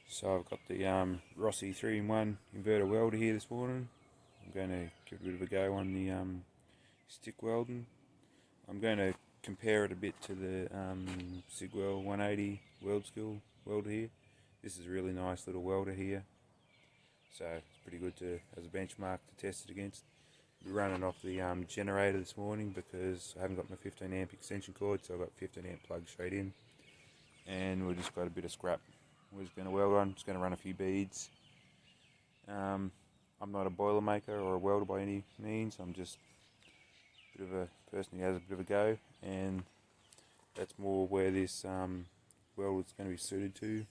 So I've got the Rossi 3-in-1 inverter welder here this morning. I'm going to give it a bit of a go on the stick welding. I'm going to compare it a bit to the Sigwell 180 weld skill welder here. This is a really nice little welder here, so it's pretty good to as a benchmark to test it against. We're running off the generator this morning because I haven't got my 15 amp extension cord, so I've got 15 amp plug straight in, and we've just got a bit of scrap we're just going to weld on. Just going to run a few beads. I'm not a boiler maker or a welder by any means. I'm just a bit of a person who has a bit of a go, and that's more where this weld is going to be suited to.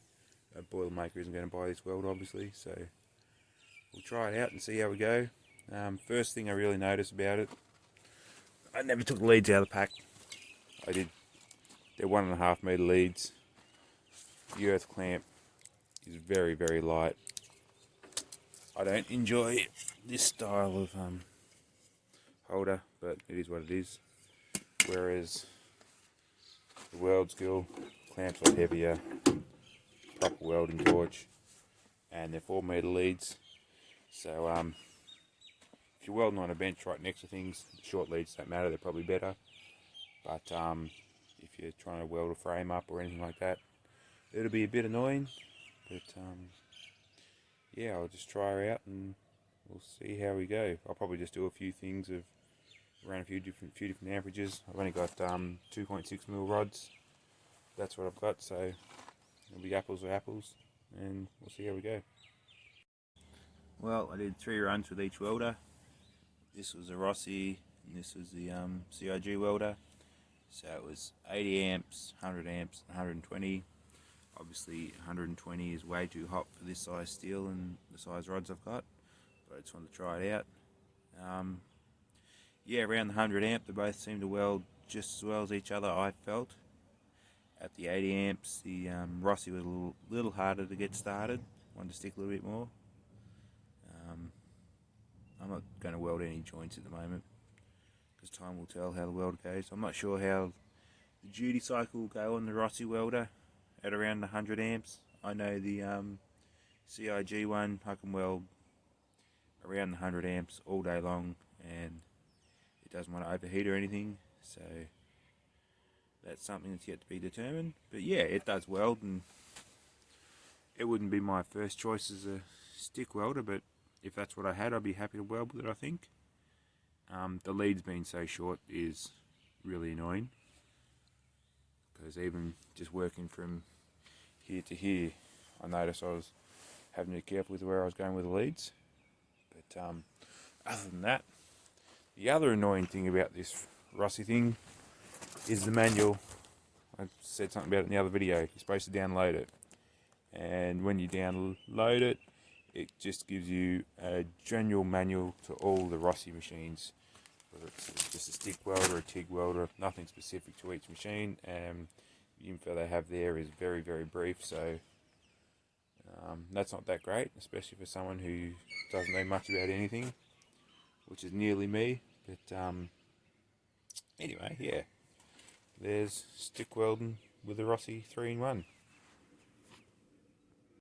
A boiler maker isn't going to buy this weld, obviously, so we'll try it out and see how we go. First thing I really noticed about it, I never took the leads out of the pack. I did. They're 1.5 meter leads. The earth clamp is very, very light. I don't enjoy this style of holder, but it is what it is. Whereas the weld skill clamps are heavier, proper welding torch, and they're 4 meter leads. So if you're welding on a bench right next to things, short leads don't matter, they're probably better. But if you're trying to weld a frame up or anything like that, it'll be a bit annoying. But yeah, I'll just try her out and we'll see how we go. I'll probably just do a few things of around a few different amperages. I've only got 2.6mm rods. That's what I've got, so it'll be apples or apples, and we'll see how we go. Well, I did 3 runs with each welder. This was a Rossi, and this was the CIG welder. So it was 80 amps, 100 amps, 120. Obviously 120 is way too hot for this size steel and the size rods I've got, but I just wanted to try it out. Yeah, around the 100 amp they both seem to weld just as well as each other, I felt. At the 80 amps the Rossi was a little harder to get started, wanted to stick a little bit more. I'm not going to weld any joints at the moment because time will tell how the welder goes. I'm not sure how the duty cycle will go on the Rossi welder at around the 100 amps. I know the CIG one, I can weld around the 100 amps all day long and it doesn't want to overheat or anything, so that's something that's yet to be determined. But yeah, it does weld, and it wouldn't be my first choice as a stick welder, but if that's what I had, I'd be happy to weld with it, I think. The leads being so short is really annoying, because even just working from here to here, I noticed I was having to be careful with where I was going with the leads. But other than that, the other annoying thing about this Rossi thing is the manual. I said something about it in the other video. You're supposed to download it, and when you download it, it just gives you a general manual to all the Rossi machines, whether it's just a stick welder or a TIG welder, nothing specific to each machine. The info they have there is very, very brief, so that's not that great, especially for someone who doesn't know much about anything, which is nearly me. But anyway, yeah, there's stick welding with the Rossi 3-in-1.